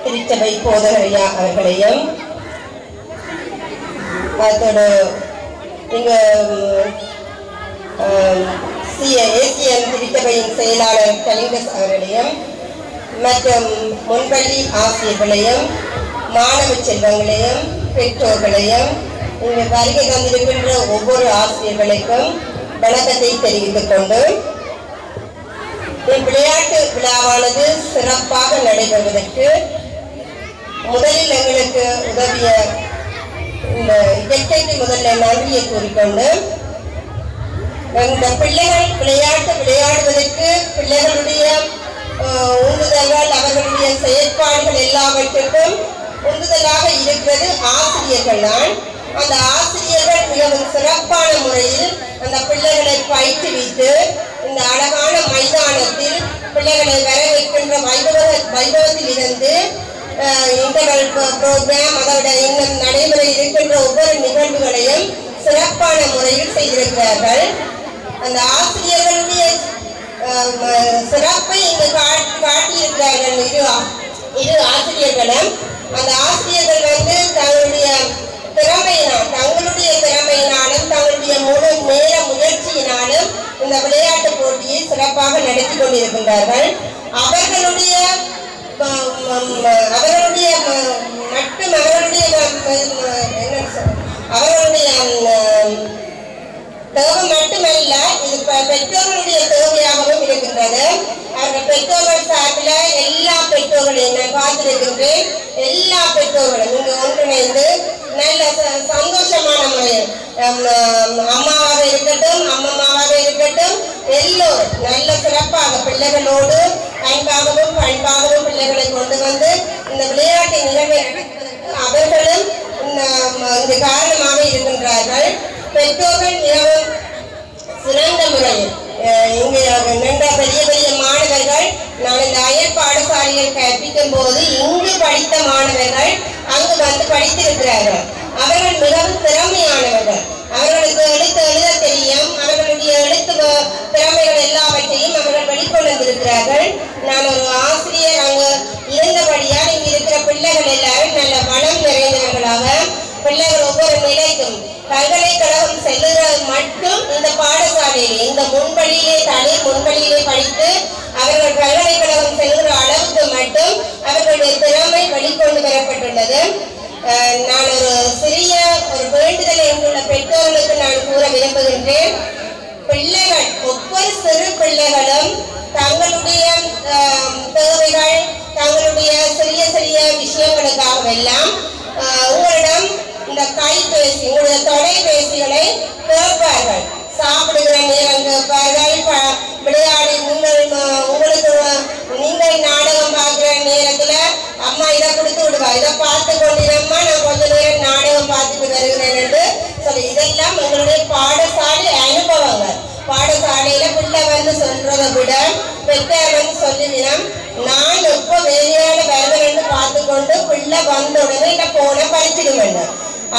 திருச்சபை போதகரையா அவர்களையும், அதோடு இங்கு ஏசிஎம் திருச்சபையின் செயலாளர் கலிங்கஸ் அவர்களையும் மற்றும் முன்பள்ளி ஆசிரியர்களையும் மாணவ செல்வங்களையும் பெற்றோர்களையும் இங்கு வருகை தந்திருக்கின்ற ஒவ்வொரு ஆசிரியர்களுக்கும் வணக்கத்தை தெரிவித்துக் கொண்டு, விளையாட்டு விழாவானது சிறப்பாக நடைபெறுவதற்கு முதலில் எங்களுக்கு உதவிய இந்த இயற்கைக்கு முதல்ல நன்றியை கூறிக்கொண்டு, இந்த பிள்ளைகள் விளையாடுவதற்கு பிள்ளைகளுடைய உந்துதல்கள், அவர்களுடைய செயற்பாடுகள் எல்லாவற்றுக்கும் உந்துதலாக இருக்கிறது ஆசிரியர்கள் தான். அந்த ஆசிரியர்கள் மிகவும் சிறப்பான முறையில் அந்த பிள்ளைகளை பயிற்றுவித்து இந்த அழகான மைதானத்தில் பிள்ளைகளை வரவேற்கின்ற வைபவத்தில் இருந்து இன்டர்வல் ப்ரோக்ராம் அதோட இன்னும் நடைமுறையில் இருக்கின்ற ஒவ்வொரு நிகழ்வுகளையும் சிறப்பான முறையில் செய்திருக்கிறார்கள். அந்த ஆசிரியர்களுடைய சிறப்பை இங்கு காட்டியிருக்கிறார்கள் இரு ஆசிரியர்களும். அந்த ஆசிரியர்கள் தங்களுடைய திறமையினாலும் தங்களுடைய முழு நேர முயற்சியினாலும் இந்த விளையாட்டு போட்டியை சிறப்பாக நடத்தி கொண்டிருக்கின்றார்கள். அவர்களுடைய தேவை மட்டுமல்ல, இது பெற்றோர்களுடைய தேவையாகவும் இருக்கின்றது. அவர்கள் பெற்றோர்கள் சார்பில் எல்லா பெற்றோர்களையும் நான் பார்த்திருக்கின்றேன். எல்லா பெற்றோர்களும் இங்கு ஒன்றிணைந்து நல்ல சந்தோஷமான முறையில் அம்மாவாக இருக்கட்டும் அம்மம்மாவாக இருக்கட்டும் எல்லோரும் நல்ல சிறப்பாக பிள்ளைகளோடு அன்பாகவும் பண்பாகவும் பிள்ளைகளை கொண்டு வந்து இந்த விளையாட்டு நிகழ்வை நடத்துவதற்கு அவர்களும் இங்கு காரணமாக இருக்கின்றார்கள். பெற்றோர்கள் மிகவும் சிறந்த முறையில் இங்கு நின்ற பெரிய பெரிய மாணவர்கள் நான் இந்த அயல் பாடசாலையில் கற்பிக்கும் போது இங்கு படித்த மாணவர்கள் அங்கு வந்து படித்திருக்கிறார்கள். அவர்கள் மிகவும் திறமையானவர்கள். அவர்களுக்கு எழுத்து எழுத தெரியும். அவர்களுடைய எழுத்து திறமைகள் எல்லாவற்றையும் அவர்கள் வெளிக்கொண்டிருக்கிறார்கள். நான் ஒரு ஆசிரியர் அங்கு இருந்தபடியால் இங்கு இருக்கிற பிள்ளைகள் எல்லாரும் நல்ல வளம் நிறைந்தவர்களாக பிள்ளைகள் ஒவ்வொரு நிலைக்கும் பல்கலைக்கழகம் செல்லுகிறது மட்டும் இந்த பாடசாலையிலே இந்த முன்பள்ளியிலே படித்து அவர்கள் பல்கலைக்கழகம் செல்கிற அளவுக்கு மட்டும் அவர்களுடைய திறமை வெளிக்கொண்டு வரப்பட்டுள்ளது. நான் ஒரு சிறிய ஒரு வேண்டுதலை இங்குள்ள பெற்றோர்களுக்கு நான் கூற விரும்புகின்றேன். பிள்ளைகள் ஒவ்வொரு சிறு பிள்ளைகளும் தங்களுடைய தேவைகள் தங்களுடைய சிறிய சிறிய விஷயங்களுக்காகவெல்லாம் உங்களிடம் இந்த கைபேசி உங்களுடைய தொலைபேசிகளை கேட்பார்கள். சாப்பிடுகிற நேரம் கேட்பார்கள். விளையாடி நீங்கள் நாடகம் பார்க்கிற நேரத்துல அம்மா இதை கொடுத்து விடுவா, இதை பார்த்து கொண்டிருந்தா நான் கொஞ்ச நேரம் நாடகம் பார்த்துட்டு வருகிறேன் என்று சொல்லி இதெல்லாம் எங்களுடைய பாடசாலை அனுபவங்கள். பாடசாலையில பிள்ளை வந்து சொல்றதை விட பெற்றார் வந்து சொல்லுவினம் நான் எப்போ வேலையான வருவன் பார்த்து கொண்டு பிள்ளை வந்த உடனே இந்த போனை பறிச்சிட வேண்டும்.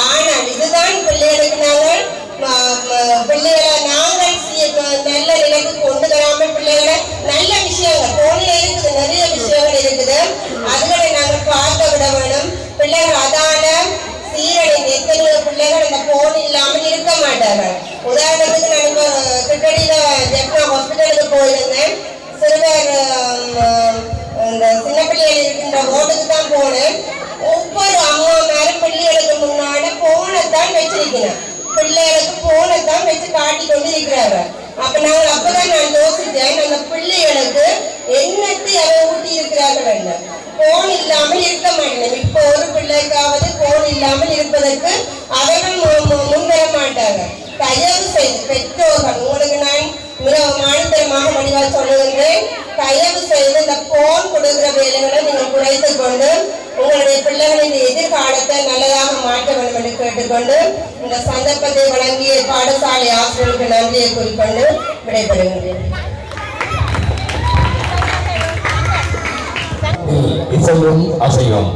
ஆனால் இதுதான் பிள்ளைகளுக்கு நாங்கள் நல்ல நிலைக்கு கொண்டு வராமல் பிள்ளைகளை நல்ல விஷயங்கள் போனில் இருக்குது, நிறைய விஷயங்கள் இருக்குது, அதுகளை நாங்கள் பார்க்க விட வேணும். பிள்ளைகள் அதான சீரழிந்து எத்தனையோ பிள்ளைகள் இந்த போன் இல்லாமல் இருக்க மாட்டார்கள். உதாரணத்துக்கு நான் இப்போ கிட்டடியில ஜெப்னா ஹாஸ்பிட்டலுக்கு போயிருந்தேன். சிறுவர் இந்த சின்ன பிள்ளைகள் இருக்கின்ற ரோட்டுக்கு தான் போனேன். ஒவ்வொரு அம்மா மேலும் பிள்ளைகளுக்கு முன்னாடி போனைத்தான் வச்சிருக்கிறேன். பிள்ளைகளுக்கு போனைத்தான் வச்சு காட்டி கொண்டு இருக்கிறார்கள். அப்பதான் நான் யோசிச்சேன் அந்த பிள்ளைகளுக்கு என்னத்தை அதை ஊட்டி இருக்கிறார்கள். போன் இல்லாமல் இருக்க மாட்டேன். இப்போ ஒரு பிள்ளைக்காவது போன் இல்லாமல் இருப்பதற்கு அவர்கள் முன்வர மாட்டார்கள். தயவு செய்து பெற்றோர்கள் உங்களுக்கு நான் மிக மாநிலமாக வடிவாக சொல்லுகின்றேன். தயவு செய்து இந்த போன் கொடுக்கிற வேலைகளை நீங்கள் குறைத்துக் கொண்டு உங்களுடைய பிள்ளைகளின் எதிர்காலத்தை நல்லதாக மாற்ற வேண்டும் என்று கேட்டுக்கொண்டு இந்த சந்தர்ப்பத்தை வழங்கிய பாடசாலை ஆசிரியர்களுக்கு நன்றியை கூறிக்கொண்டு விடைபெறுகின்றேன். இசையும் அசையும்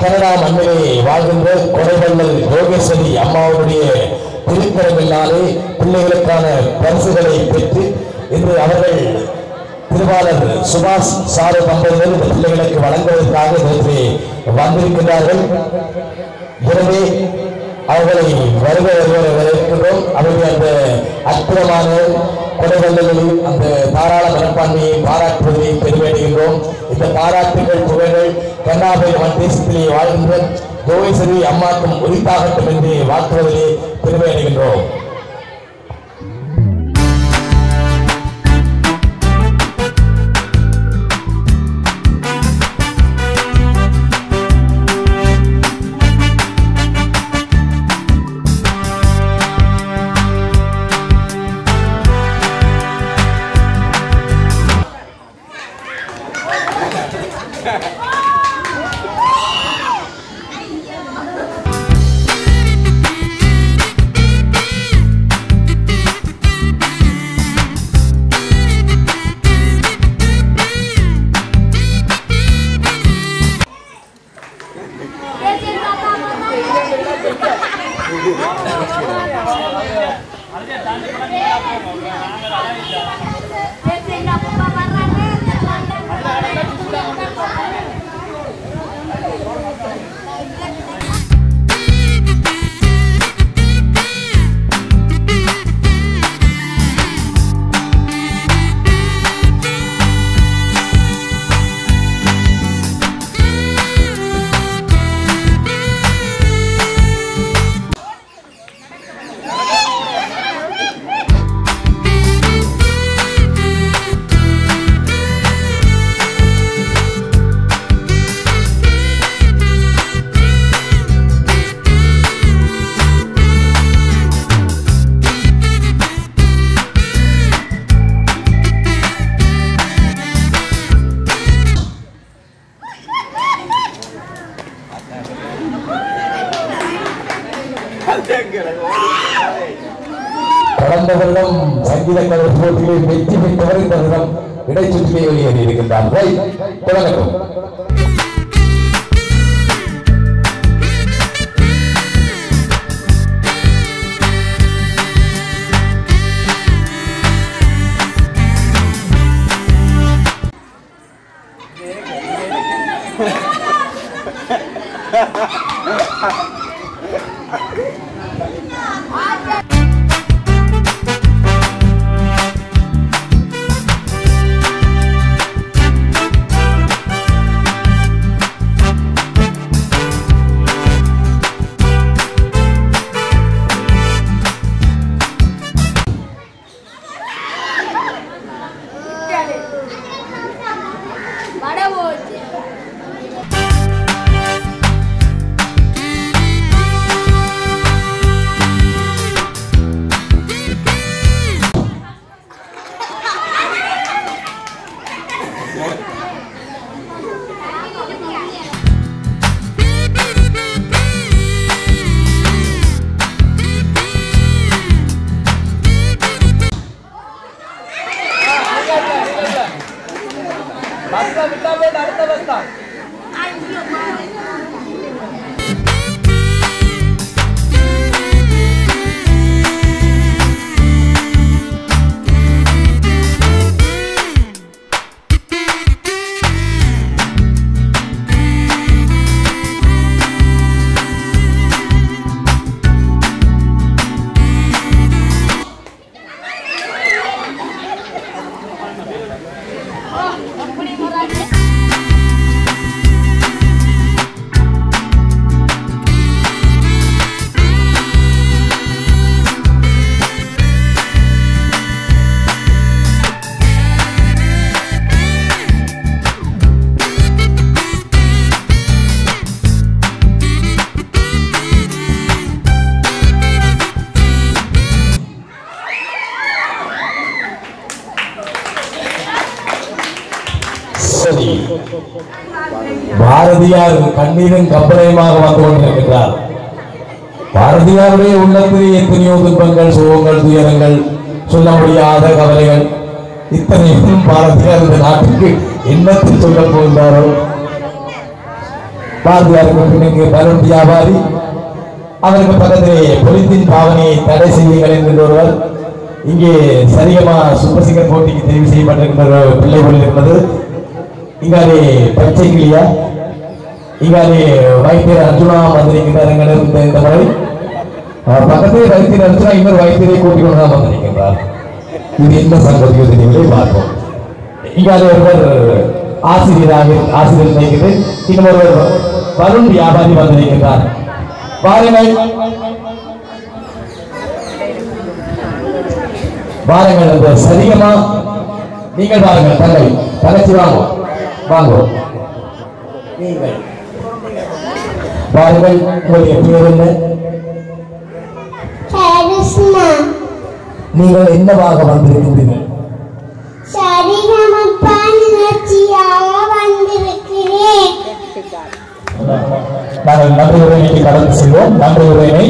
கனடா மண்ணிலே வாழ்கின்ற கொடைவள்ளல் யோகேஸ்வரி அம்மாவுடைய திருப்பரமில்லாலே பிள்ளைகளுக்கான பரிசுகளை பெற்று இன்று அவர்கள் திருவாளர் சுபாஷ் சாரு தம்பதிகள் இந்த பிள்ளைகளுக்கு வழங்குவதற்காக நேற்று வந்திருக்கிறார்கள். எனவே அவர்களை வருக வரவேற்கின்றோம். அவருடைய அந்த அற்புதமான கொடைவள்ளலில் அந்த தாராள மனப்பான்மையை பாராட்டுவதை பெருமையடைகின்றோம். இந்த பாராட்டுகள் புகழ்கள் கர்நாடக தேசத்திலே வாழ்கின்ற யோகேஸ்வரி அம்மாக்கும் உரித்தாகட்டும் என்று வாழ்த்துவதிலே பெருமையடைகின்றோம். கடந்த வருடம் சங்கீத கலைஞர் போட்டியில் வெற்றி பெற்றவர் இந்த வருடம் இடைச்சுற்றிலே வெளியேறி இருக்கின்றார்கள். தொடங்கட்டும். பாரதியார் கண்ணீரின் கம்பளையமாக வந்து கொண்டிருக்கிறார். பாரதியாருடைய உள்ளத்தில் எத்தனையோ துன்பங்கள், சோகங்கள், துயரங்கள், சொல்ல முடியாத கவலைகள், இத்தனையும் பாரதியார் இந்த நாட்டுக்கு என்னத்தை சொல்ல போகின்றாரோ. பாரதியாருக்கு பின்னுக்கு பலூன் வியாபாரி, அவருக்கு பக்கத்திலே பொலித்தின் பாவனையை தடை செய்யுங்கள் என்கின்ற ஒருவர், இங்கே சரிகமா சூப்பர் சிங்கர் போட்டிக்கு தெரிவு செய்யப்பட்டிருக்கின்ற ஒரு பிள்ளை போல் இருக்கிறது. இங்காலே பச்சை கிளியா, இங்காலே வைத்தியர் அர்ஜுனா வந்திருக்கின்றார். இந்த முறை பக்கத்தில் வைத்தியர் அர்ஜுனா இன்னொரு வைத்தியரை கூட்டிக் கொண்டுதான் வந்திருக்கின்றார். இது என்ன சங்கதியோ தெரியவில்லை, பார்ப்போம். இங்காலே ஒருவர் ஆசிரியர் நினைக்கிறது, இன்னும் ஒருவர் வருண் வியாபாரி வந்திருக்கின்றார். வாருங்கள் வாருங்கள், அந்த சரிகமா நீங்கள் வாருங்கள். தங்கச்சி வாங்க வாங்க, நீங்கள் வாருங்கள். உங்களுடைய பேர் என்ன? நீங்கள் என்னவாக வந்திருக்கின்றீர்கள்? நாங்கள் நன்றி உரையை கடந்து செல்வோம். நன்றி உரையினை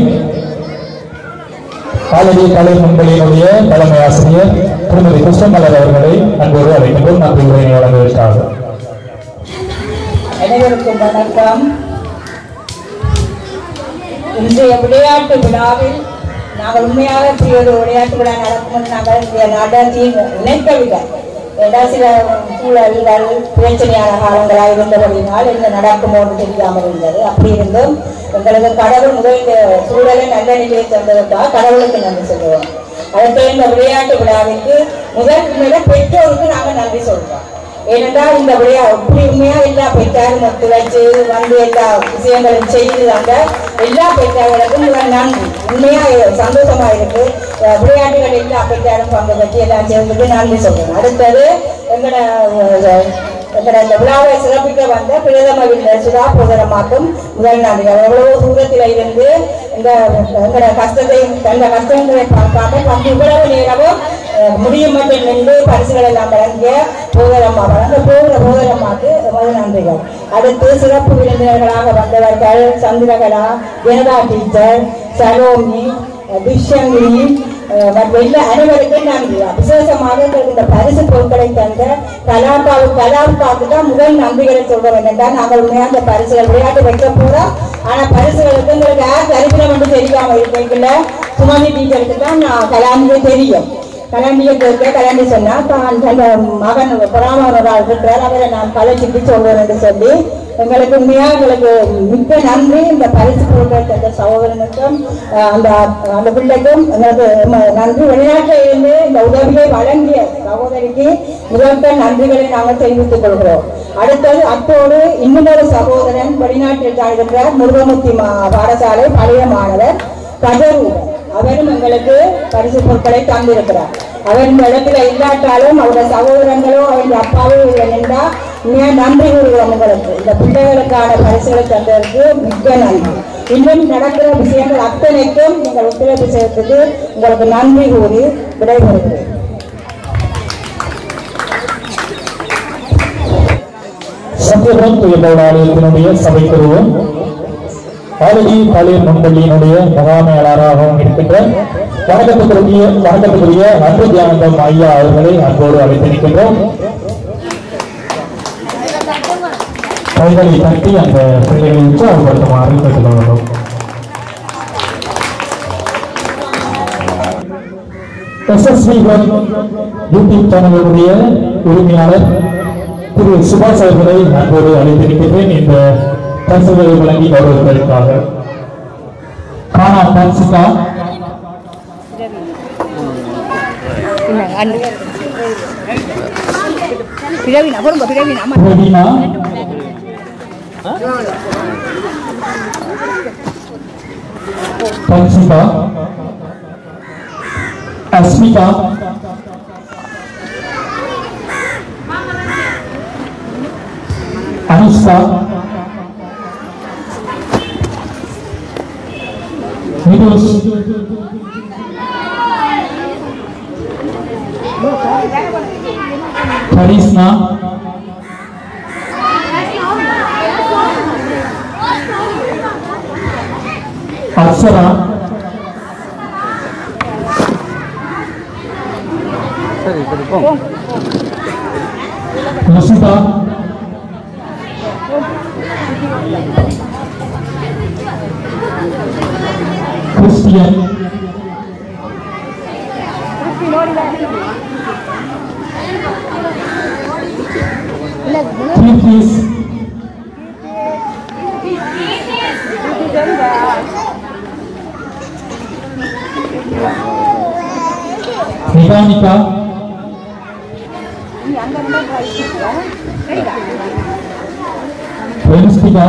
காலடி கலை முன்பலியினுடைய தலைமை ஆசிரியர் திருமதி கிருஷ்ணமலர் அவர்களை அன்போடு அழைக்கின்றோம். நன்றி உரையினை வழங்குவதற்காக. அனைவருக்கும் வணக்கம். இன்றைய விளையாட்டு விழாவில் நாங்கள் உண்மையாக இப்படி ஒரு விளையாட்டு விழா நடக்கும் நாங்கள் நடத்தியும் நினைக்கவில்லை. சில சூழல்கள் பிரச்சனையான காலங்களாக இருந்தபடினால் என்ன நடக்குமோ என்று தெரியாமல் இருந்தது. அப்படி இருந்தும் எங்களுக்கு கடவுள் முதல் சூழலை நல்ல நிலையை தந்ததற்காக கடவுளுக்கு நன்றி சொல்லுவோம். அடுத்த இந்த விளையாட்டு விழாவிற்கு முதல் பெற்றோருக்கு நாங்கள் நன்றி சொல்றோம். ஏனென்றால் இந்த இப்படி உண்மையா எல்லா பெற்றாரும் ஒத்துழைச்சு வந்து எல்லா விஷயங்களும் செய்து அந்த எல்லா பெற்றார்களுக்கும் முதல் நன்றி. உண்மையா சந்தோஷமா இருக்கு. விளையாட்டுகள் எல்லா பெற்றாரும் பங்கு பெற்று எல்லாம் சேர்ந்துட்டு நன்றி சொல்றேன். அடுத்தது எங்களோட இந்த விழாவை சிறப்பிக்க வந்த பிரதம விருந்தினர் சுதா போதரமாக்கும் முதல் நன்றி. எவ்வளவு தூரத்தில் இருந்து எங்களோட கஷ்டங்களை பார்க்காம பங்கு இவ்வளவு நேரமும் முடியும் மட்டும் நின்று பரிசுகள் எல்லாம் வழங்கிய போதரம்மா போதரம்மாக்கு முதல் நன்றிகள். அடுத்து சிறப்பு விருந்தினர்களாக வந்தவர்கள் சந்திரகலா, ஜனதா டீச்சர், சலோமி, துஷ்யங்கிரி அனைவருக்கும் நன்றி. விசேஷமாக இந்த பரிசு பொருட்களை தந்த கலாவுக்காவுக்கு தான் முதல் நன்றிகளை சொல்ல வேண்டும். நாங்கள் உண்மையாக அந்த பரிசுகள் விளையாட்டு வைக்க போறோம். ஆனா பரிசுகளுக்கு உங்களுக்கு யார் தரிசனம் என்று தெரியாம இருக்கீங்கள. சுமதி டீச்சருக்கு தான் நான் கலாமிக்கு தெரியும். கலாண்டியை கேட்க கலாண்டி சொன்னா தன் மகன் பராமரால் இருக்கிறார், அவரை நான் கலைச்சிட்டு சொல்வேன் என்று சொல்லி எங்களுக்கு உண்மையாக எங்களுக்கு மிக்க நன்றி. இந்த பரிசு பொருட்கள் தந்த சகோதரனுக்கும் அந்த பிள்ளைக்கும் எங்களுக்கு நன்றி. வெளிநாட்டில் இருந்து இந்த உதவியை வழங்கிய சகோதரிக்கு முதல் நன்றிகளை நாங்கள் தெரிவித்துக் கொள்கிறோம். அடுத்தது அத்தோடு இன்னொரு சகோதரன் வெளிநாட்டில் இருக்கிறார், முருகமுத்தி பாடசாலை பழைய மாணவர் கஜரூபன். அவரும் எங்களுக்கு பரிசு பொருட்களை தந்திருக்கிறார். அவர் இந்த இடத்துல இல்லாட்டாலும் அவருடைய சகோதரங்களோ அவருடைய அப்பாவோ நின்றா நன்றி கூறுகிறோம். உங்களுக்கு இந்த பிள்ளைகளுக்கான பரிசுகளை தந்ததற்கு மிக்க நன்றி. இன்னும் நடக்கிற விஷயங்கள் அத்தனைக்கும் நீங்கள் ஒத்துழைப்பு செய்வதற்கு உங்களுக்கு நன்றி கூறி விடைபெறுகிறேன். சத்தியபுரம் தூயபவுல் ஆலயத்தினுடைய சபைக்குருவும் காலடி கலை முன்பள்ளியினுடைய முகாமையாளராகவும் இருக்கின்ற வணக்கத்துக்குரிய அன்பு தியானந்தம் ஐயா அவர்களை அன்போடு அழைத்திருக்கின்றோம். கைகளை தட்டி அந்த பிள்ளைகளை உற்சாகப்படுத்துமாறு கேட்டுக்கொள்கிறோம். SSV யூடியூப் சேனலுடைய உரிமையாளர் திரு சுபாஷ் அவர்களை அன்போடு அழைத்திருக்கின்றேன். இந்த பரிசுகளை வழங்கி கௌரவிப்பதற்காக கானா பான்சிகா, பிரவீனா, பான்சிகா, அஸ்மிகா, அனுஷ்கா, நிதோஷ், கரிஷ்மா, அக்ஷரா, லுசிதா, கிறிஸ்டியன் கீர்த்திஸ் நிகானிகா வெனிஸ்டிகா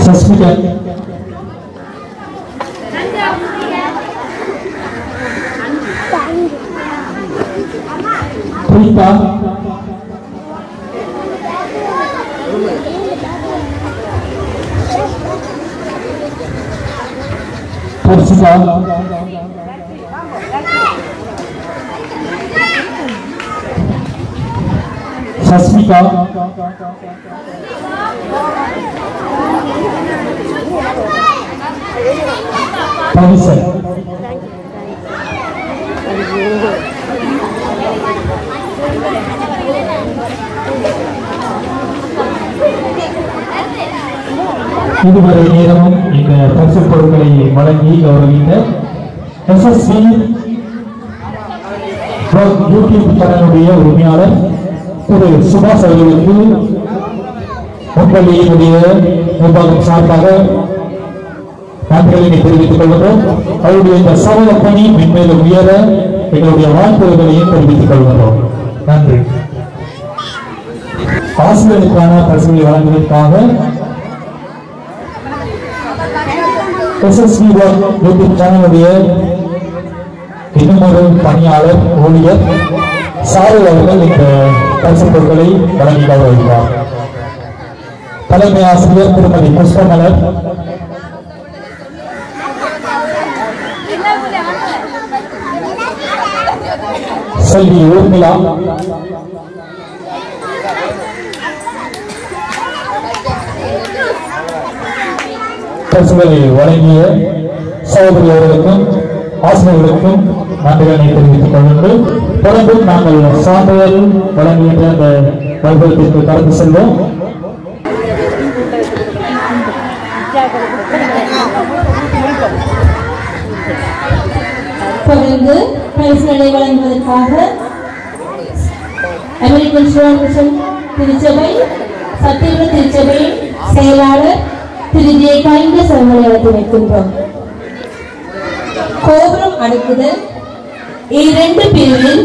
சஸ்மிகா பிரீதா ஹர்ஷிகா சஸ்மிகா பவிசன் இதுவரை நேரமும் இந்த பரிசு பொருட்களை வழங்கி கௌரவித்த SSV யூடியூப் சேனலுடைய உரிமையாளர் திரு சுபாஷ் அவர்களுக்கு முன்பள்ளியினுடைய நிர்வாகம் சார்பாக நன்றிகளை தெரிவித்துக் கொள்கிறோம். அவருடைய இந்த சமூக பணி மென்மேலும் உயர எங்களுடைய வாழ்த்துக்களையும் தெரிவித்துக் கொள்கிறோம். நன்றி. ஆசிரியர்களுக்கான பரிசுகளை வழங்குவதற்காக SSV யூடியூப் சேனலுடைய இன்னுமொரு பணியாளர் ஊழியர் சாரு அவர்கள் இந்த பரிசு பொருட்களை வழங்கி கௌரவிப்பார். தலைமை ஆசிரியர் திருமதி புஷ்பமலர், செல்வி ஊர்மிளா, பரிசுகளை வழங்கிய சகோதரி அவர்களுக்கும் ஆசிரியர்களுக்கும் நன்றிகளை தெரிவித்துக் கொள்ளுங்கள். தொடர்ந்து நாங்கள் சான்றிதழ் வழங்குகின்ற அந்த வைபவத்திற்கு கடந்து செல்வோம். தொடர்ந்து பரிசுகளை வழங்குவதற்காக அமெரிக்கன் ஸ்டூடெண்ட் திருச்சபை சத்தியகுரு திருச்சபை செயலாளர் திரு ஜே கைண்ட அவர்களை அழைத்து வைக்கின்றோம். கோபுரம் அடுக்குதல் இரண்டு பிரிவில்